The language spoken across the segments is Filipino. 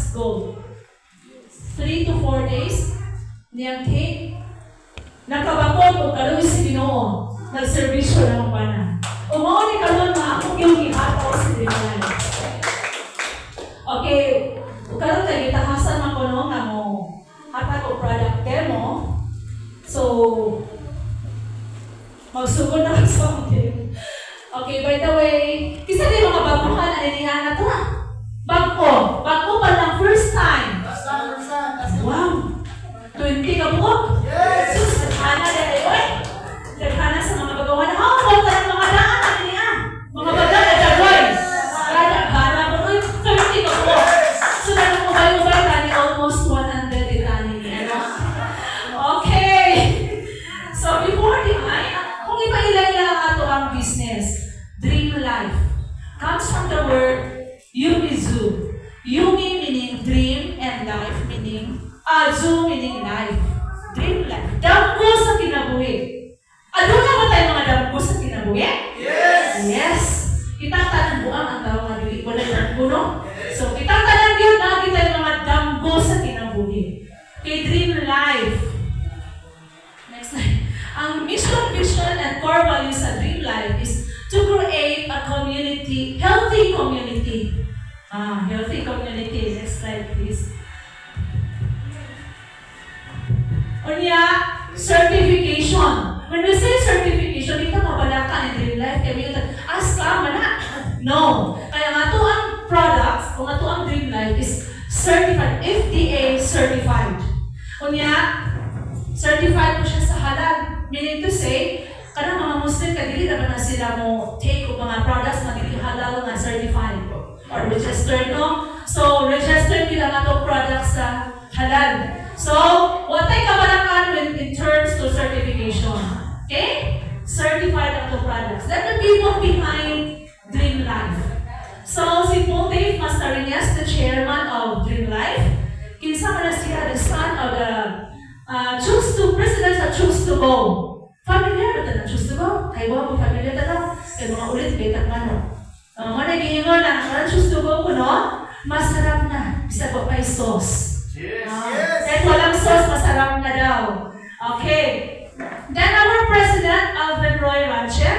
products go 3 to 4 days niyang take nakabakod o kaluwi si Ginoo nagservisyo ng pana. Umaw ni karon nga ako yung ihataw si Dreamlife. Okay, karon kay gitahasan man ko no nga mo hatag og product demo. So magsugod na sa akin. Okay, by the way, kisa di mga baguhan ano niya na to ha? Bago pa lang first time. Wow! 20 ka buwag? Yes! Sus, nagkana dahil eh! Nagkana sa mga bagawan. Huwag ka ng mga daan ano niya? Mga baga na jagoys! Nagkana mo nun, 30 ka buwag. So, nagmubay-ubay tani almost 100 itani niya. Okay! So, before the kung ipa-ilang ito ang business, Dreamlife comes from the word Yumizu. Yumi meaning dream and life meaning Azu meaning life. Dreamlife. Damgo sa kinabuhi. Ano na ba tayo mga damgo sa kinabuhi? Yes! Yes! Kitang buang ang tawag nga dili. Wala damgo, no? So, kitang yun na kita yung mga damgo sa kinabuhi. Kay Dreamlife. Next slide. Ang mission, vision, and core values sa Dreamlife is to create a community, healthy community. Healthy community. Next slide, please. Unya, certification. When we say certification, ito mabalaka ni Dreamlife. Kaya may ask ka, mana? No. Kaya nga ito ang products, o nga ito ang Dreamlife is certified, FDA certified. Unya, certified mo siya sa halal. Meaning to say, kanang mga Muslim, kadili naman na sila mo take o mga products na dili halal na certified or registered, no? So, registered nila nga itong products sa halal. So, what ay kabalakan in terms to certification? Okay? Certified ang itong products. That the people behind Dreamlife. So, si Paul Dave Mascarenhas, the chairman of Dreamlife, kinsa man na siya, the son of the president sa Choose to Go. Familiar ba ito na Choose to Go? Kaya mo familiar ito na? Kaya mga ulit, betang ano. Managingon na, ang Choose to Go ko, no? Masarap na. Bisa pa pa sauce. Yes. Kahit walang sauce, masarap na daw. Okay. Then our president, Alvin Roy Ranche,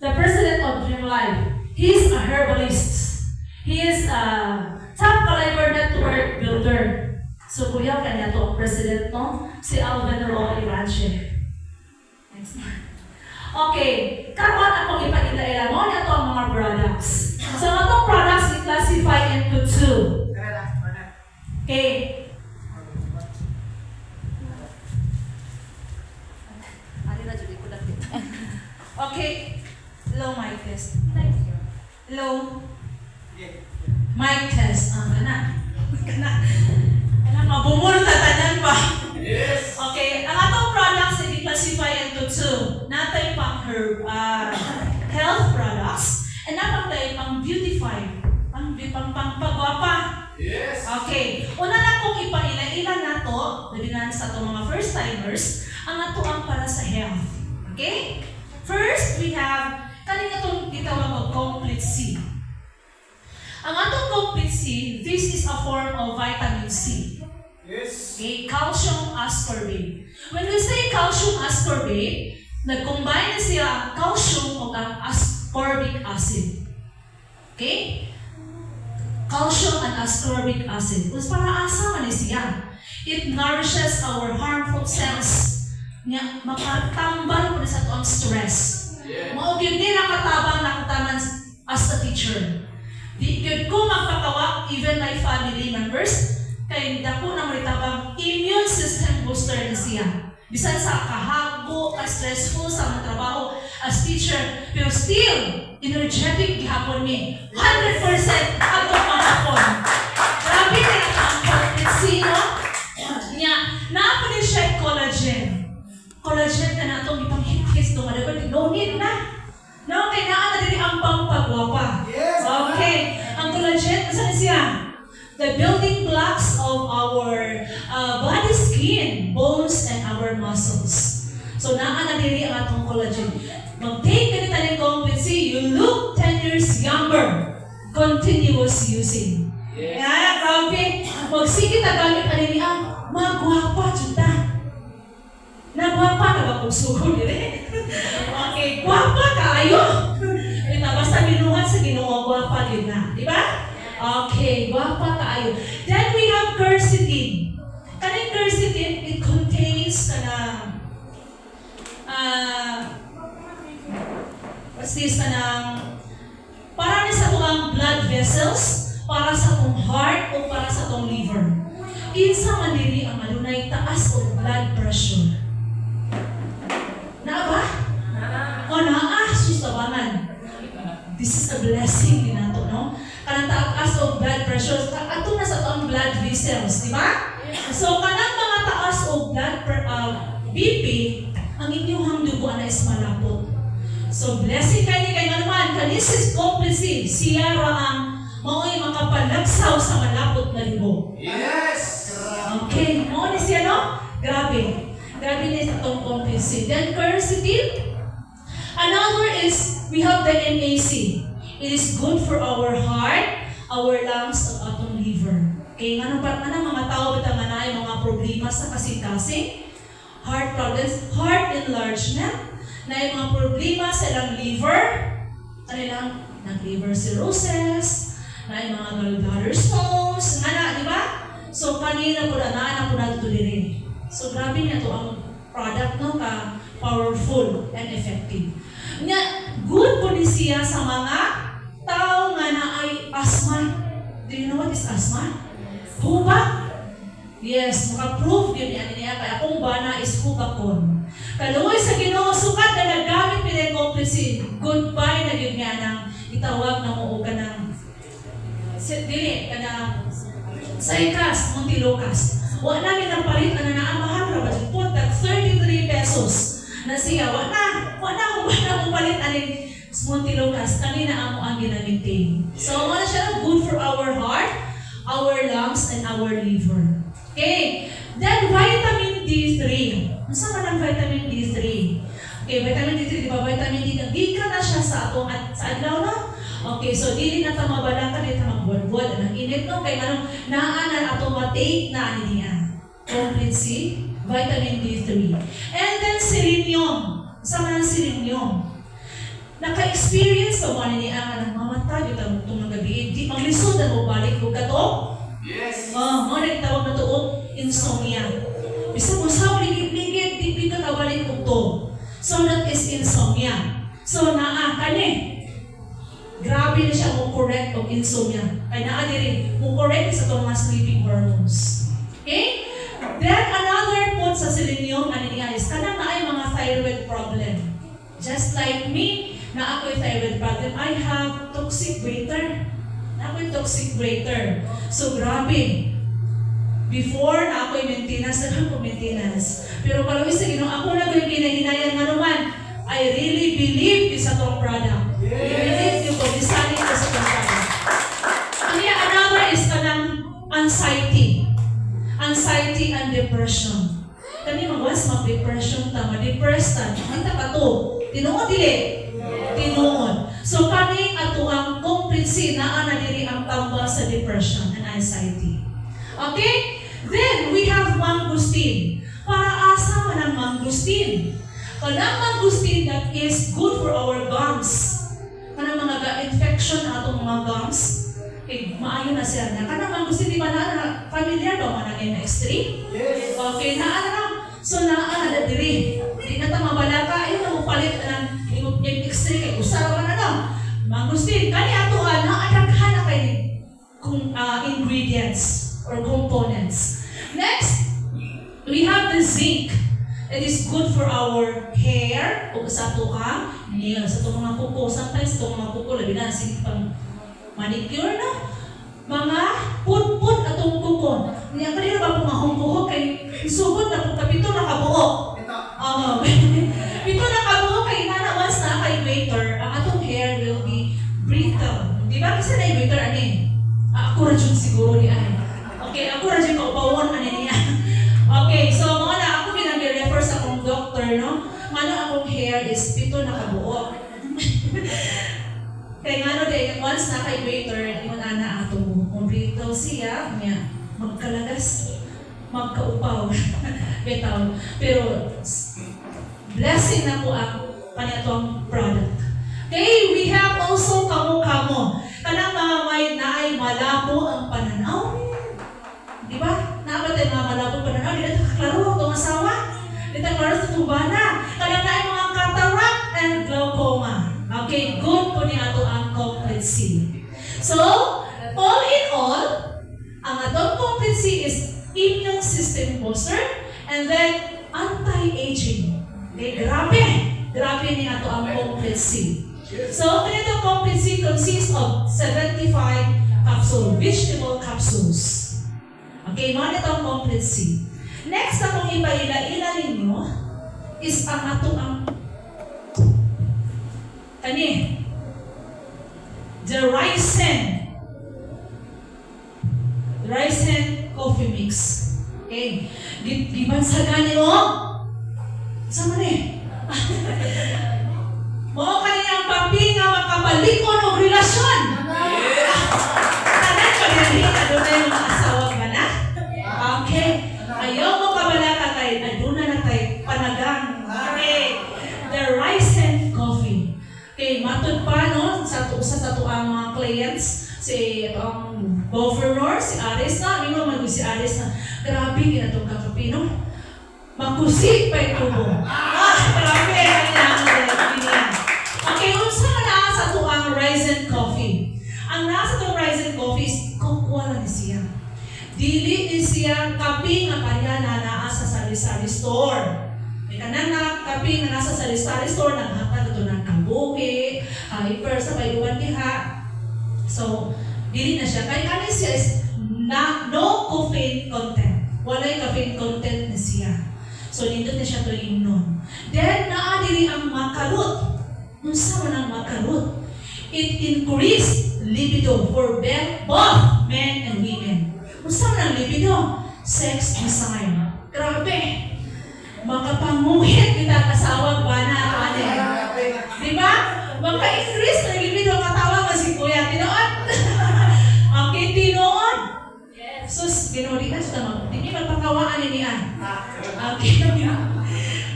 the president of Dreamlife, he's a herbalist. He is a top caliber network builder. So, kuya, kanya to ang president, no? Si Alvin Roy Ranche. Next one. Okay. Karon akong ipakita mo na to ang mga products. So, itong products i-classify into two. Okay. Okay. Low mic test. Low. Mic test. Mabumulta tanan pa. Yes. Okay, ang atong products ay i-classify into two. Natay pang health products and natay pang beautify, pang pagwapa. Yes. Okay, una na kong ipaila-ila nato, labinan sa atong mga first timers, ang ato ang para sa health. Okay? First, we have kaning atong gitawag og Complete C. Ang atong Complete C, this is a form of vitamin C. Yes. Okay, calcium ascorbate. When we say calcium ascorbate, nag-combine na siya ang calcium o ang ascorbic acid. Okay? Calcium and ascorbic acid. Kung para asa man siya, it nourishes our harmful cells. Nga, makatambal po sa ito ang stress. Yeah. Maog yun din ang katabang nakataman as a teacher. Di yun ko magpatawa, even my family members, kaya dako na maritabang immune system booster na siya. Bisan sa kahago, stressful sa mga trabaho as teacher, pero still, energetic gihapon mi. 100% ato panahon. Grabe na ang sino? Nya, naapunin siya collagen. Collagen na natong ipang-hit-hit no need na. No, kaya naa na din ang pampagwapa. Yes. Okay. Ang collagen, saan siya? The building blocks of our body skin, bones, and our muscles. So, naa na din ang atong collagen. Mag-take ka nito ng Complete C, you look 10 years younger. Continuous using. Yes. Yeah, grabe. Magsige ta gamit ani niya, magwapa jud ta. Nagwapa na ba kung sugo dire? Okay, gwapa kaayo. Ita basta binuhat sa Ginoo, gwapa gyud na, di ba? Okay, gwapa kaayo. Then we have quercetin. Kaning quercetin, it contains what's this para ni sa tuang blood vessels, para sa tong heart o para sa tong liver. Kinsa man diri ang adunay taas og blood pressure? Na ba? O naa, sustabangan. This is a blessing din nato, no? Kanang taas og blood pressure, ato na sa tong blood vessels, di ba? So kanang mga taas og BP, ang inyong dugo na is malapot. So blessing kayo kay naman, kanis is comprehensive. Siya ra ang mao'y makapalagsaw sa malapot na libo. Yes! Okay, mo ni siya, no? Grabe. Grabe na sa itong comprehensive. Then quercetin. Another is, we have the MAC. It is good for our heart, our lungs, at atong liver. Okay, nga mga tao bitang na ay mga problema sa kasing-kasing, heart problems, heart enlargement, na yung mga problema sa ilang liver, ano lang, nag-liver cirrhosis, na yung mga gallbladder stones, nga na, di ba? So, kanina po na po nagtulirin. So, grabe niya to ang product, no, ka powerful and effective. Nga, good po ni siya sa mga tao nga na ay asthma. Do you know what is asthma? Hubak. Yes, maka-proof yun niya kaya kung bana is hubakon. Kaluoy sa Ginoo sukat na nagamit pinay comprehensive. Goodbye na yun nga nang itawag na mo ka ng dili ka na Sycas, Montelocas. Wa namin ang palit na naamahan ra ba jud tag 33 pesos. Na siya wa na kung palit aning Montelocas kanina amo ang ginamintain. So wala siya good for our heart, our lungs and our liver. Okay. Then vitamin D3. Unsa man ang vitamin D3? Okay, vitamin D3 di ba vitamin D gikan na siya sa atong sa adlaw no? Okay, so dili na ta mabalaka dito magbuod-buod ang init no kay nganong naa na ato ma-take na ani niya. Comprehensive vitamin D3. And then selenium. Sa man ang selenium. Naka-experience ka ba niya ang mamatay itong mga gabi? Di maglisod na mo balik ko ka to? Yes! Mo nagtawag na to insomnia. Bisa mo sa ligid-ligid, di ka kabalik ko to. So that is insomnia. So naa kani. Grabe na siya mo correct og insomnia. Kaya naa diri mo correct sa itong mga sleeping hormones. Okay? Then another point sa selenium ano niya is kanang naay mga thyroid problem. Just like me, na ako'y thyroid problem, I have toxic breather. Na ako'y toxic breather. So grabe. Before na ako'y maintenance, na ako maintenance. Pero kalau isa Ginoo ako na ko'y kinahinayan nga naman, I really believe sa tong product. I believe yung pag-design ko sa tong product. Kaya another is kanang anxiety. Anxiety and depression. Kani magwas mag-depression ta, ma-depressed ta. Hanta pa to. Tinuod dili. Tinuod. So kani ato ang comprehensive naa na diri ang tambal sa depression and anxiety. Okay? Then we have mangosteen. Para asa man ang mangosteen? Kanang mangosteen that is good for our gums. Kanang mga infection atong mga gums. Maayo na siya na. Kanang mangosteen di ba na familiar ba man ang extreme? Yes! Okay, na. So naa na diri. Di na ta mabalaka ayo na mo palit ng yung extra kay usawa na mangosteen kani ato naadaghan na kay kung ingredients or components. Next, we have the zinc. It is good for our hair o sa ato ka nails, sa ato mga kuko. Sometimes itong mga kuko labi na zinc pang manicure na mga put atong kuko. Niya kanina ba pumahong-buhok kay sugod na kung kapito na kabuo. Pito na kabuo kay nana once na kay waiter, ang atong hair will be brittle. Di ba? Kasi na waiter ani? Ako ra jud siguro ni ay. Okay, ako ra jud kaupawon ani niya. Okay, so mga na ako ginag-refer sa akong doctor, no? Ngano akong hair is pito na kabuo. Kaya ngano day once na kay waiter, ingon ana ato mo brittle siya niya. magkalagas, magkaupaw, bitaw. Pero blessing na po ang kanitong product. Okay, we have also kamo-kamo. Kanang mga may naay malabo ang pananaw. Di ba? Nabatay mga malabo ang pananaw. Di na kaklaro ang itong asawa. Di na kaklaro sa tubana. Kanang naay mga cataract and glaucoma. Okay, good po niya ito ang complete C. So, all in all, ang atong complete C is immune system booster and then anti-aging. Okay, grabe. Grabe niya ito ang complete C. So, ganito complete C consists of 75 vegetable capsules. Okay, mga itong complete C. Next na kung ipaila-ila ninyo is ang ato ang the Raisin coffee mix. Okay, gibansagan niyo. Sama ni. Mo kaniyang papi nga makapalikon og relasyon. Tanan kaniyang adunay mga asawa ba na? Okay. Ayaw mo kabalaka kay aduna na tay panagang. Okay. The Raisin coffee. Okay, matud pa no sa ang mga clients si governor si Aris na, mingo man si Aris na grabe ginatong kape no. Makusik pa ito mo. Grabe kanya. Okay, unsa man naa sa tuang Raisin coffee. Ang nasa tuang Raisin coffee is cocoa lang siya. Dili ni siya kape nga kanya na naa sa sari-sari store. May kanang na kape nga nasa sari-sari store naghatag ito ng kambuki, hyper sa bayuan diha. So, dili na siya. Kaya kanin siya is no caffeine content. Walay caffeine content na siya. So, dito na siya to inom. Then, naadiri ang makarot. Unsa man ang makarot? It increased libido for both men and women. Unsa man ang libido? Sex desire. Grabe. Makapanguhit kita kasawag ba na? Di ba? Maka-increase na libido katawa nga si Kuya. Tinoon? Okay, tinoon. Sus, ginuli na siya. Hindi magpakawaan niya. Okay.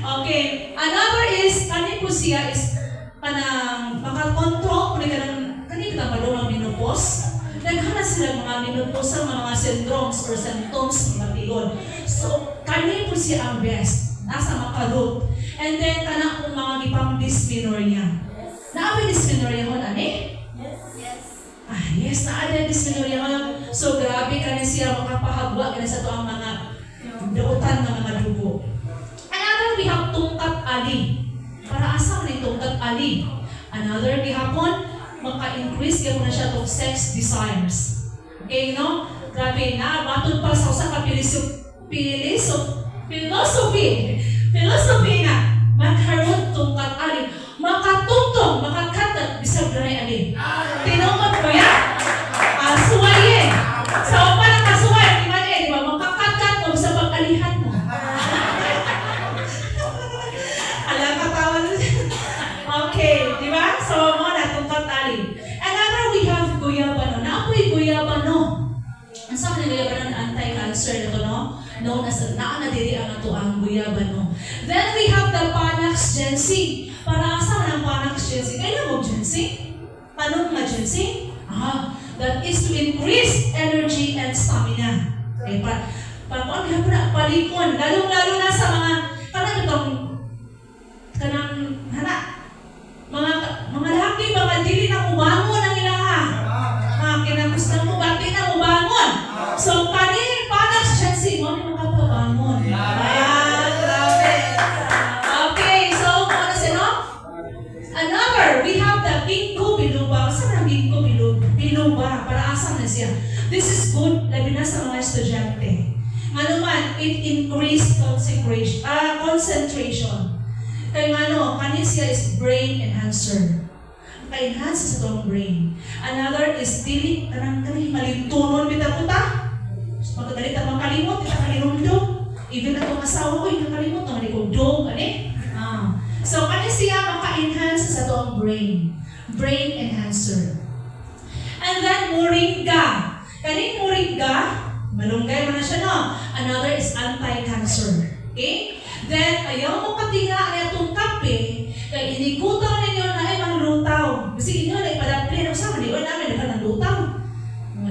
Okay. Another is, kanin po siya is, makakontrol, kanin kita malumang menopause. Naghanas sila mga menopause mga syndromes or symptoms ng matigon. So, kanin po siya ang best. Nasa makalot. And then, kanang kung mga gipang dysmenorrhea. Naabay dysmenorrhea ko, ani? Yes, naada dysmenorrhea ko. So, grabe ka na siya makapahagwa ka na sa ito ang mga dautan ng mga dugo. Another, we have tungkat ali. Para asam na yung tungkat ali. Another, gihapon, maka-increase ka na siya itong sex desires. Okay, no? Grabe na, matod pa sa usa ka philosophy na magkaroon tungkat ali. Makatungtong, makakatat, bisag na ali. Tinungkot ko yan. Suwayin. Sa upa ng kasuway, di ba? Makakatat mo sa pag-alihan mo. Alam katawa na siya. Okay, di ba? So, mo na tungkat ali. Another, we have guyabano. Naapoy guyabano. Ang sa mga guyabano na anti-cancer na ito, no? Known as naanadiri ang ito ang guyabano. Then we have the Panax Ginseng. Para saan ang Panax Ginseng? Kailan mo ginseng? Tanong nga ginseng? That is to increase energy and stamina. Okay, palikon. Lalo na sa mga mga laki, mga dili na ubangon ang ilaha. Kinagusto mo, bati na ubangon. So, kanin, Panax Ginseng, mo ni makapabangon. Grabe. Okay, so, ano sino? Another, we have the ginkgo biloba. Saan ang ginkgo biloba? Para asam na siya. This is good, labi na sa mga estudyante. Nga naman, it increased concentration. Kaya nga kanin siya is brain enhancer. Ka-enhance sa itong brain. Another is dili, kanang malintunon bitaputa. Magkagalit ang makalimot, kalimundog. Even atong asawa ko, kakalimot, ang malikundog, So, kanin siya maka-enhance sa itong brain. Brain enhancer. And then, moringa. Kanin moringa, Malunggay man na siya, no? Another is anti-cancer. Okay? Then, ayaw mo katinga ang itong kape, kaya inikutan ninyo na ay manglutaw. Kasi inyo na ipadapli na sa mali, o namin na ng lutaw.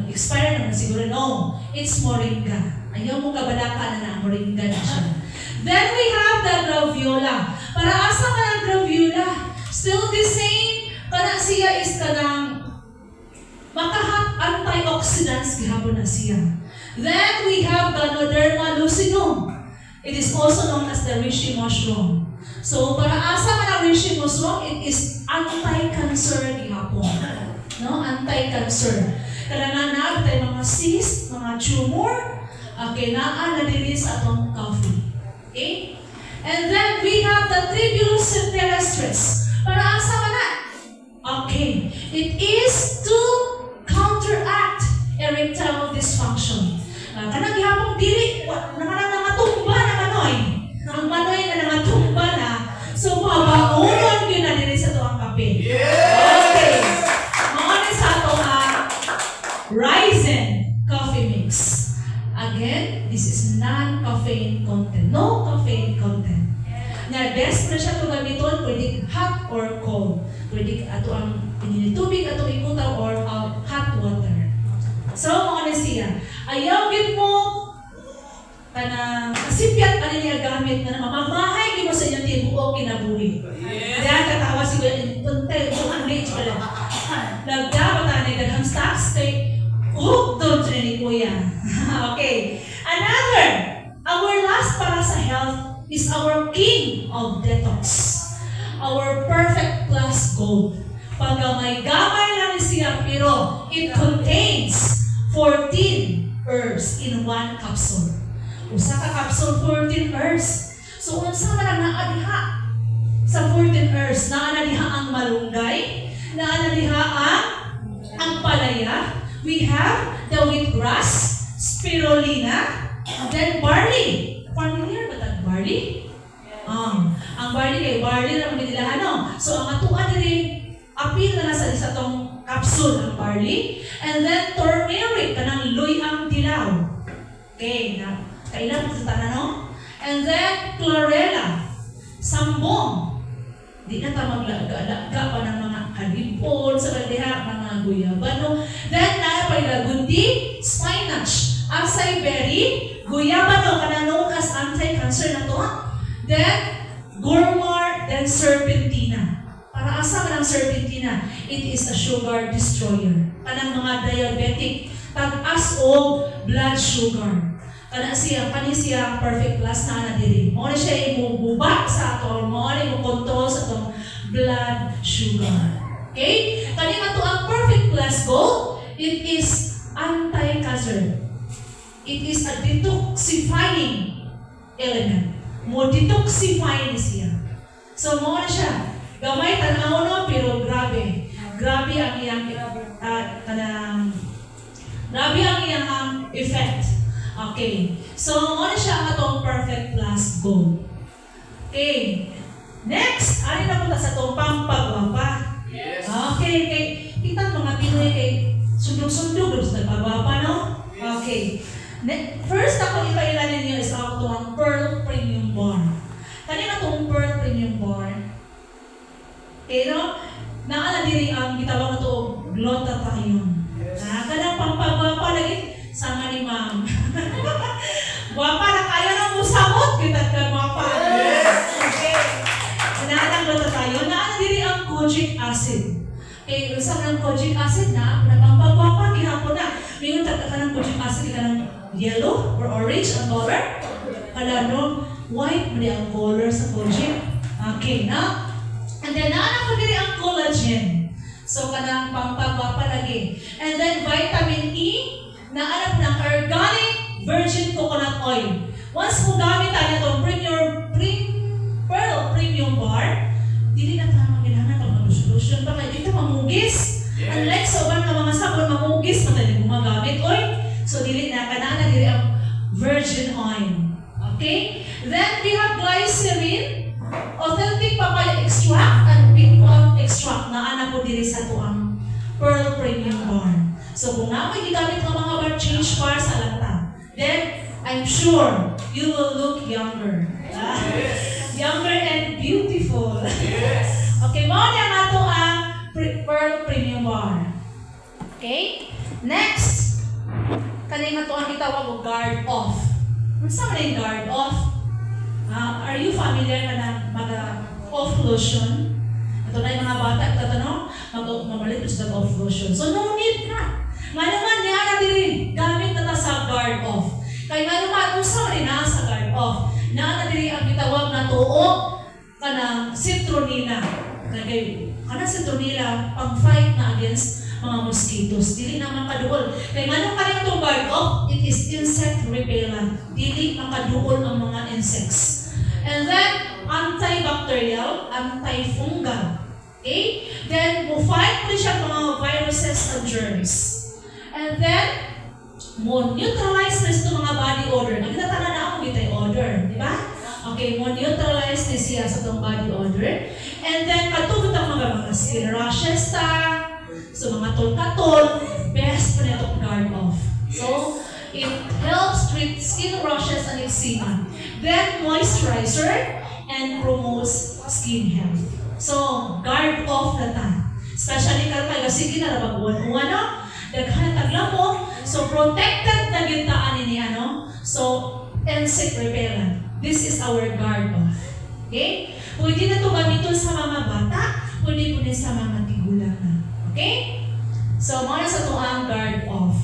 Expire naman siguro, no. It's moringa. Ayaw mo kabadaka na moringa na siya. Then we have the graviola. Para asa ka ng graviola? Still the same. Kana siya is kanang makahat antioxidants gihapon na siya. Then we have Ganoderma lucidum. It is also known as the reishi mushroom. So para asa ka ng reishi mushroom, it is anti-cancer gihapon. No, anti-cancer. Kailangan na tayo mga cyst, mga tumor, naa na dili sa atong coffee. Okay? And then we have the Tribulus terrestris. Para asa ka na? Okay. It is to counteract erectile dysfunction. Kanang gihapong dili, nangatumba na manoy. Ang manoy na nangatumba na. So, mabangunan yun na dili sa ito ang kape. Okay. Maonin sa ito ang Ryzen coffee mix. Again, this is non-caffeine content. No caffeine content. Na best na siya ito gamiton, pwede hot or cold. Pwede ato ang inilitubig, ato ikutaw, or hot water. So, mga siya, ayaw gid mo kasipyat ano niya gamit na mamamahay gid mo sa inyong tibuok kinabuhi. Kaya katawa siguro, punte, ang rich pala. Nagdapat na daghang stocks kay doon siya ni Kuya. Okay. Another, our last para sa health is our king of detox. Our perfect plus gold. Paggamay-gamay lang siya, pero it contains 14 herbs in one capsule. Usa ka capsule, 14 herbs. So, unsa man ang naadiha sa 14 herbs? Naanadiha ang malunggay, naanadiha ang palaya. We have the wheatgrass, spirulina, and then barley. Familiar ba tag barley? Ang barley kay barley na magdilahan, no? So, ang atuan diri apil na nasa isa tong capsule ang barley. And then turmeric, kanang luyang dilaw. Okay, na kailan mo sa tanan, no? And then chlorella, sambong. Di na ta maglaga-laga pa ng mga kalipon sa baldeha, mga guyabano. Then naapay gundi, spinach, acai berry, guyabano, kanang as anti-cancer na to. Then gourmand, then serpentina. Para asa man ang serpentina? It is a sugar destroyer. Kanang mga diabetic, tag-as o blood sugar. Kana siya perfect plus na diri. Mo na siya imububa sa ato, mo na imukontrol sa atong blood sugar. Okay? Kani man to ang perfect plus gold, it is anti-cancer. It is a detoxifying element. Mo detoxify siya. So mo na siya. Gamay tanaw no, pero grabe. Grabe ang iyang grabe ang iyang effect. Okay. So, ano siya ang atong perfect plus gold. Okay. Next, ano na punta sa itong pampagwapa? Yes. Okay. Kita mga Pinoy kay sundog-sundog sa nagpagwapa, no? Okay. First ako ipailanin niyo is ako itong Pearl Premium Bar. Kanina itong Pearl Premium Bar. Pero, naala diri ang gitawag na ito, glutathione. Kanang pampagwapa lagi, sama ni ma'am. Gwapa na kaya ng musamot, kita ka gwapa. Okay. Naalang glutathione, naala diri ang kojic acid. Okay, usap ng kojic acid na pampagwapa, gihapon na. Mingon ka ng kojic acid, ka ng yellow or orange ang color. Kala no, white mo ang color sa kojic. Okay, na? And then, naana ko diri ang collagen. So, kanang pampagwapa lagi. And then, vitamin E, naanap ng organic virgin coconut oil. Once mo gamit tayo itong Pearl Premium Bar, dili na tayo magkailangan pag mag-solution pa kayo dito mamugis. Unlike sa uban ng mga sabon, mamugis pa tayo gumagamit oil. So, dili na, kanana dili ang virgin oil. Okay? Then, we have glycerin, authentic papaya extract, and pinkwan extract na anak ko diri sa tuang Pearl Premium Bar. So kung namoy gigamit ng mga bar change bar sa lata, sure you will look younger. Younger and beautiful. Yes. Okay, mo niya nga ito ang Pearl Premium Bar. Okay? Next, kanina ito ang itawag o guard off. Saan na yung guard off? Are you familiar ka na mag-off lotion? Ito na yung mga bata, tatanong, mabalik ko sa off lotion. So, no need na. Nga naman, niya na din, gamit na sa guard off. Kaya nga naman, kung saan rin na sa guard off, na diri ang itawag na tuo ka ng citronella. Kana citronella, pang-fight na against mga mosquitoes. Dili naman kaduol. Kaya nga nung kanina itong guard off, it is insect repellent. Dili makaduol ang mga insects. And then, antibacterial, antifungal. Okay? Then, fight mo siya mga viruses and germs. And then, mo neutralize na ito mga body odor. Nagtatala na ako bitay odor, di ba? Okay, mo neutralize na siya sa itong body odor. And then, patugod ang mga skin rashes so mga tol-katol, best pa na itong guard off. So, it helps treat skin rashes and eczema. Then, moisturizer and promotes skin health. So, guard off na ta. Especially kaya sige na nabag-uwan-uwan, no? Daghan tagla mo, so protected na gintaan ni So, insect repellent. This is our guard off. Okay? Pwede na ito gamitin sa mga bata, pwede po din sa mga tigulang na. Okay? So, mga sa ito ang guard off.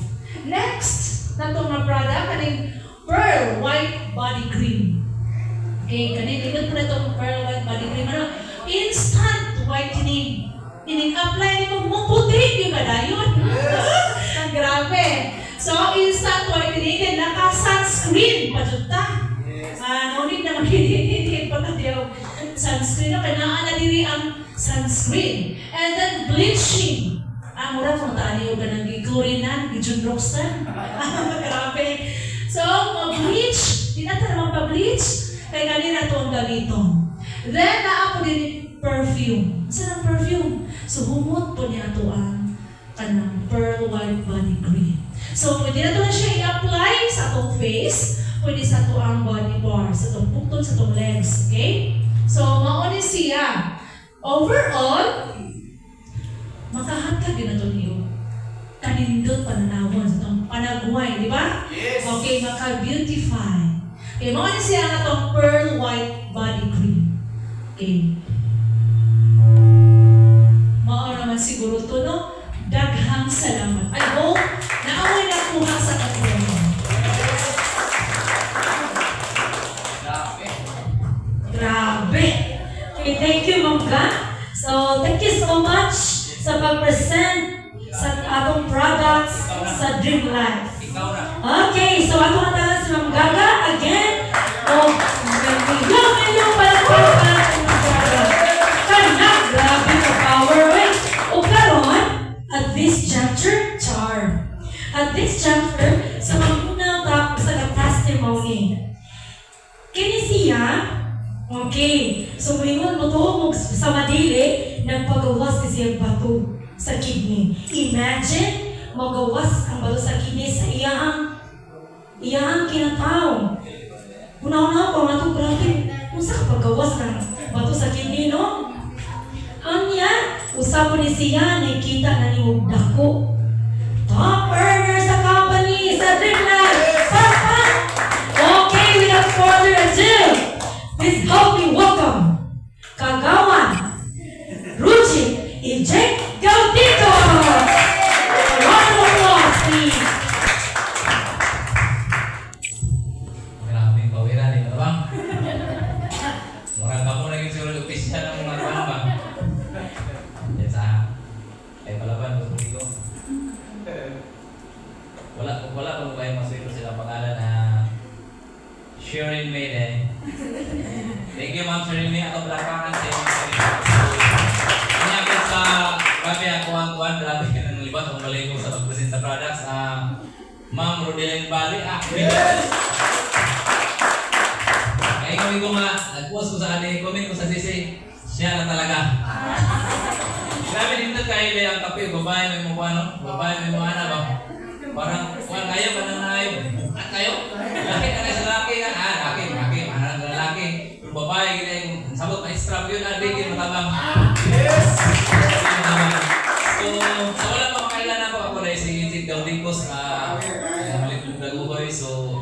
Next, na itong mga product, kaning Pearl White Body Cream. Okay, kanin, ikot po na itong Pearl White Body Cream. Instant whitening. Ining-apply mo, puti yung kadayon. Ang grabe. So, instant whitening, then naka-sunscreen pa dyan ta. No need na maghinihintid pa katiyaw sunscreen. No? Kailangan na diri ang sunscreen. And then, bleaching. Mura kung tayo ka nang gigurinan, gijunrox na. Grabe. So, mag-bleach. Di natin naman pa-bleach. Kaya kanina ito ang gamiton. Then, naapo din perfume. Saan ang perfume? So, humot po niya ito ang kanang Pearl White Body Cream. So, pwede na ito na siya i-apply sa itong face, pwede sa ito ang body bar, sa itong bukton, sa itong legs. Okay? So, mauni siya. Overall, makahatag din na ito niyo. Kanindot pananawon sa itong panagway, di ba? Yes. Okay, maka-beautify. Okay, mauni siya ang itong Pearl White Body Cream. Okay. Mao naman siguro to, no? Daghang salamat. I hope na ako'y nakuha sa katuloy. Grabe! Okay, thank you, Ma'am Ga. So, thank you so much sa pag-present sa atong products sa Dream Life. Okay, so ako natalan si Ma'am Gaga again. Yung palagpapan si Ma'am Gaga. Kanya, grabe ka power. O karon, at this juncture, At this juncture, sa mga unang sa testimony, kini siya, okay, so mayroon mo to sa madili, nagpagawas ni siya bato sa kidney. Imagine, magawas ang bato sa kidney sa iyang kinatao. Una-una ko, nga ito, grabe, kung sa paggawas ng bato sa kidney, no? Anya, usap ni siya, nakita na ni dako. Top earner sa company, sa Dream Life. Papa! Okay, without further ado, please help me welcome Kagawan Ruchi Eject Gaudito! Round of applause, please. Maraming pawiran ito bang? Murang kamu lagi suruh lupisnya ng mga bang. Yan sa ay palaban ko ko. Wala pa ba yung maswito sila pangalan na Sherin May. Thank you, Ma'am Sherin May. Ako balakangan sa inyo. Kanyapit sa grabe ako ang kuhan. Grabe ka nang libat. Ang balik ko sa pag-present sa products. Ma'am Rodelyn Bali. Kaya ko nga, nag-post ko sa ating comment ko sa sisi. Siya na talaga. Grabe din ito kayo ang kape. Babae may mo ano? Babae may mo ano ba? Parang kayo ka nang bukat kayo. Laki ka na sila. yun adigin matabang. Yes. So, sa wala pa makailan ako na si Sid Gaudicos malit yung daguhoy. So,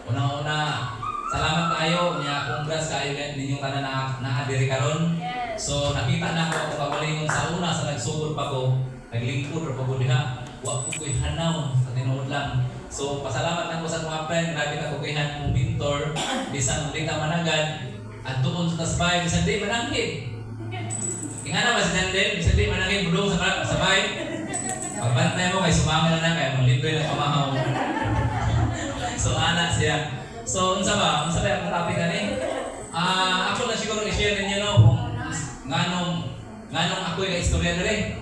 unang-una, salamat kayo niya, congrats kayo ninyong tanan na adiri karon. So, nakita na ako pagalingon sa una sa nagsugod pa ko, naglingkod ra pagod diha. Wa ko koy hanaw sa tinuod lang. So, pasalamat ako sa mga friend, grabe na ko kay mong mentor, bisan ulit ka managad, at doon sa tasbay, bisan di manangkit. Ingana ba si Jandel, bisan di manangkit, budong sa sabay. Pagbantay mo kay sumama na kaya mong libre na pamahaw. So, anak siya. So, unsa ba ang topic ani? Ako na siguro i-share ninyo no kung nganong ako yung istorya dire.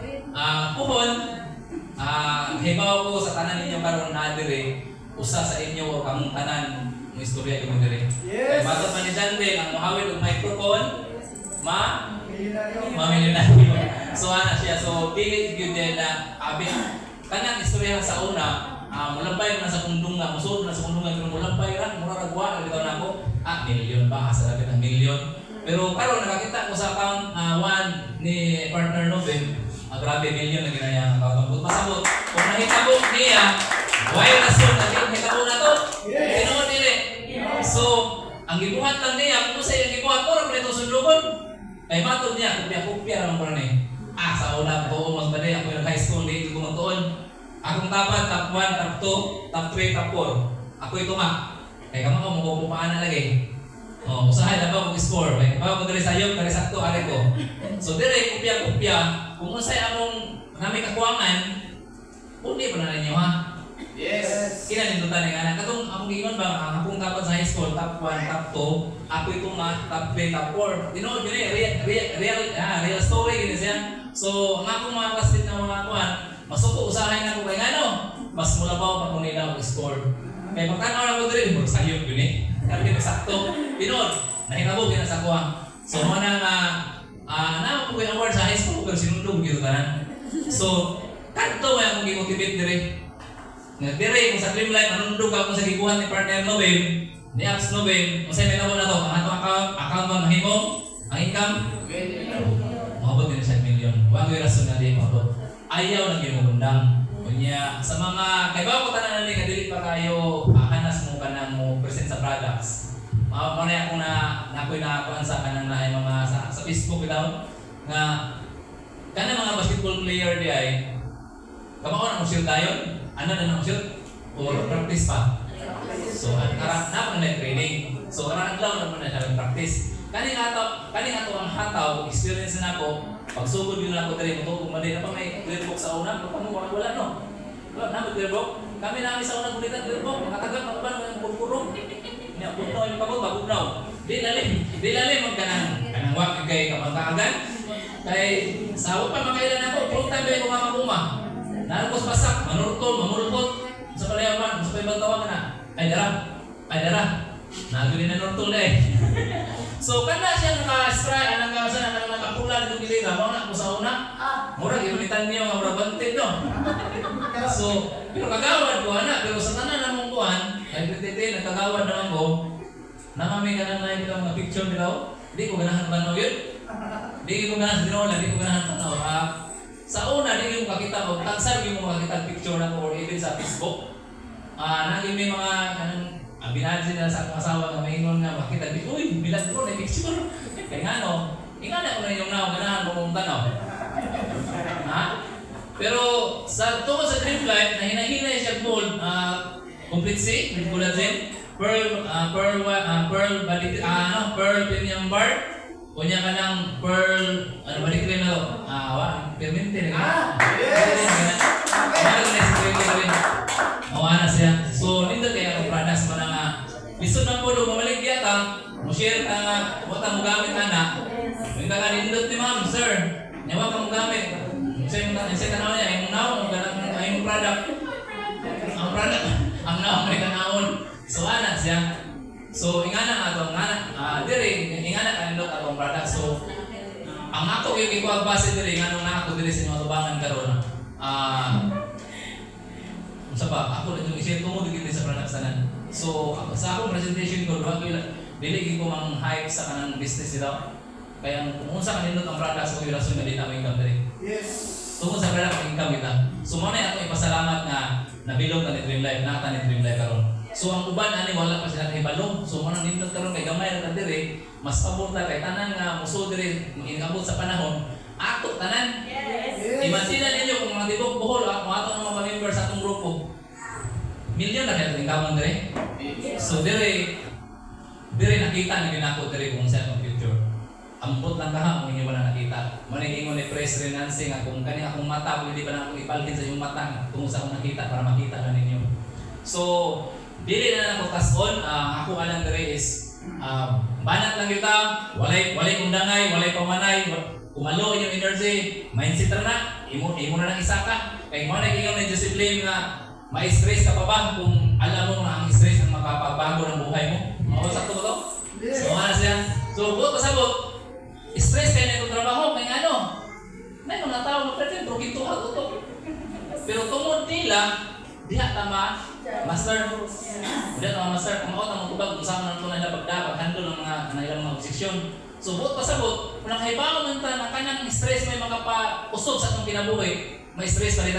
Puhon, hibaw ko sa tanan ninyo karon na dire, usa sa inyo o kamong tanan mo istorya ko dire. Yes. Kay bago pa ni Jandel ang mohawid og microphone, milyonaryo. So ana siya, so dili gyud na abi kanang istorya sa una, mulambay na sa kundungan, musod na sa kundungan pero mulambay ra mura ra gwa bitaw nako. Milyon ba sa dapat ng milyon. Pero karon nakakita ko sa account 1 ni partner Nobel, grabe milyon na ginaya ang account. Masabot kung nahitabo niya, why rason na hitabo na to? Tinuod nila. So, ang gibuhat lang niya, kung sa iyang gibuhat ko, rin ito sundugon. Ay matod niya, kupya naman ko rin eh. Sa una ko, mas bali, ako yung high school, hindi ko magtuon. Akong tapat, top 1, top 2, top 3, top 4. Ako ito ma. Kaya kama ko, magpupaan na lagi. Usahay na ba kong score? Kaya ba ko dari sayop, dari sakto, ari ko. So, dire, kupya. Kung unsay among nami kakuangan, hindi pa na ninyo ha? Yes. Kinanindutan ng anak. Katong akong gingon ba, akong tapat sa high school, top 1, top 2, ako itong top 3, top 4. Tinood yun real story yun siya. So, ang akong mga classmate na mga kuhan, masuko usahay na ko kay ano, mas mula pa pa kung nila ako score. Kaya pagkanaw na ko dito, sayop yun eh. Kasi sakto, tinood, nahinabog yun sa kuha. So, mga na ko yung award sa high school, pero sinundog yun ka. So, kanto may akong gimotivate dire. Dire kung sa Dreamlife, manundog ako sa giguhan ni partner Nobel, ni Apps Nobel, kung sa'yo may nabo na to, ang atong account ba mahimong, ang income, mahabot din sa million. Huwag yung rason na di mahabot. Ayaw na ginugundang. Kunya, sa mga, kay ba ko tanan na dili pa kayo, hanas mo ka na mo present sa products. Mamaya ako ako'y nakakuan sa kanang na mga sa Facebook bitaw, nga, kanang mga basketball player di ay, kamao na mo shoot tayo. Ano na shoot? Or practice pa? So, karang na na training. So, karang adlaw na muna siya practice. Kaning ato ang hataw, experience na ako. Pagsugod yun ako dali mo to, kung mali na pa may clear book sa una, wala no. Wala na may clear book. Kami namin sa unang kulitan clear book, makatagal mga ba ng purpurong. Niya, purpurong yung pagod, bagugnaw. Di lalim kanang wak kay kapagkaagan. Kay sa pa makailan ako, full time ba yung kumamaguma. Narapos pasak, mamurutol, sa palayaman, sa ibang tawag na. Ay dara. Naguli na nortol na eh. So, kana siya nakapulan itong gilira, mo na ako sa una. Mura, ginulitan niyo nga mura bantid, no? So, pero kagawad ko, pero sa tanan na mong kuhan, ay pretete, nagkagawad naman ko, namami ka na yung mga picture nila, hindi ko ganahan panaw yun. Hindi ko ganahan sa dinola, hindi ko ganahan panaw. Sa una, hindi mo makita o tagsar mo makita picture na ko or even sa Facebook. Naging may mga binansin na sa akong asawa na maingon nga makita, uy, bilag ko na picture. Kaya nga no, ingana ko na yung ganahan mong tanaw. Pero tungkol sa Dreamlife, na hinahinay siya gold, complete C, with collagen, pearl premium bar, kunya ka ng pearl, balik rin na to? Permente na na siya. So, nito kaya ang products mo na bisod ng pulo, mamalik yata, mo share ka, wata mo gamit anak. Yung kakanindot ni ma'am, sir, nyawa ka mo gamit. Yung tanaw niya, yung naon, yung product. Ang naon, may kanaon. So, anak siya. So, ingana atong ingana kanindot atong product. So, ang ako yung ikuwag base diri nganong na ako diri sa mga tubangan karon. Sa pa ako na yung i-share ko mo dili sa products tanan. So, sa akong presentation ko dili ko mang hype sa kanang business nila. Kaya kung unsa ka nindot ang product sa kong rason nga di na mo income diri. Yes. Tungod sa product ang income kita. So mo na ako ipasalamat nga nabilog na ni Dream Life, nakata ni Dream Life karon. So ang uban ani wala pa sila kahibalo. So mo na nindot karon kay gamay ra ta diri, mas paborta kay tanan nga muso diri ingabot sa panahon. Ato tanan. Imagine ninyo kung mga tibok Bohol at mga atong mga member sa atong grupo. Milyon na kaya income diri. So diri nakita na ginako diri kung sa atong future. Ambot lang kaha mo inyo wala nakita. Maningon ni press renouncing kung kani akong mata pwede ba na akong ipalkin sa iyong mata tungod sa akong nakita para makita na ninyo. So dili na nako tas-on ako alang diri is banat lang kita, walay undangay, walay pamanay, kumalo inyong energy, mindset ra na, imo na lang isa ka. Kay mo na ingon ni discipline nga ma-stress ka pa ba kung alam mo na ang stress ang makapabago ng buhay mo? Mao sakto ba to? So ano siya? So buot pasabot. Stress kay na itong trabaho, may ano? May mga tao magpretend, broken to ako to. Pero tungod nila, diha tama, master. Diha tama master, kung ako tamang tubag, kung saan na nila paghandle ng mga kanilang mga posisyon. So buot pasabot, kung nakahibaw man ta na kanang stress may makapausog sa atong kinabuhi, may stress pa rin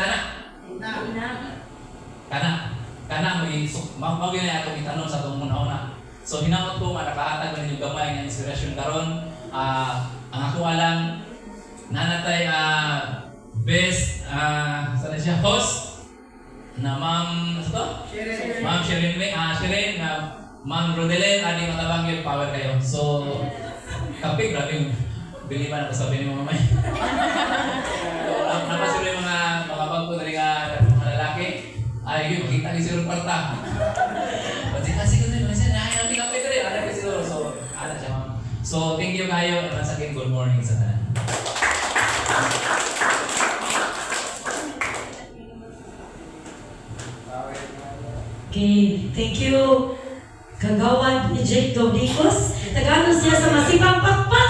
Kana may mawag na atong itanong sa atong una-una. So hinamot ko nga nakahatag na ninyong gamay ng inspirasyon karon. Ang ako alang nanatay best sana siya host na Ma'am Ma'am Sherin Ma'am Rodelen ani matabang yung power kayo. So kapig grabe biliban ako sabi ni mamay. Napasilo yung mga bangko na rin mga lalaki. Ay, yun, makita ni Sir Parta. Pati kasi ko din, kasi nahin ang pinapit rin. Ano kasi siguro, so, ano siya ma'am. So, thank you kayo. Once again, good morning sa tanan. Okay, thank you. Kagawad ni Jake Dodicos. Taganos niya sa masibang pakpak.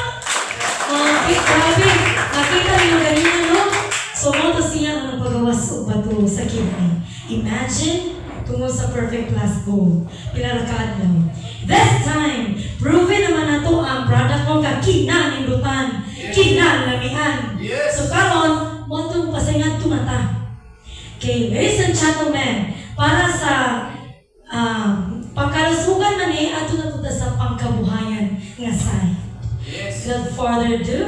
Grabe. Nakita niyo ganyan, no? So, mo to siya ang pagawas o bato sa kidney. Imagine, tungkol sa perfect plus goal. Pinarakaan lang. This time, proven naman na to ang product mo kakina ng lutan. Kina lamihan. Yes. So, karon, mo itong pasingat tumata. Okay, ladies and gentlemen, para sa pagkalusugan man ato na tuta sa pangkabuhayan nga say. Yes. Without further ado,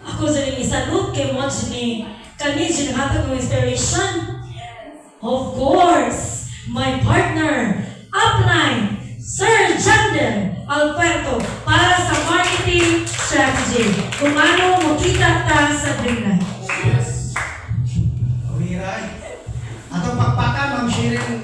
ako sa rin isalute kay Monch ni kani sinakata kong inspiration. Of course, my partner, upline, Sir Jandel Alberto, para sa marketing strategy. Kung ano makita ta sa Dream Life. Yes. Umiray. Atong pakpaka, Ma'am Sherin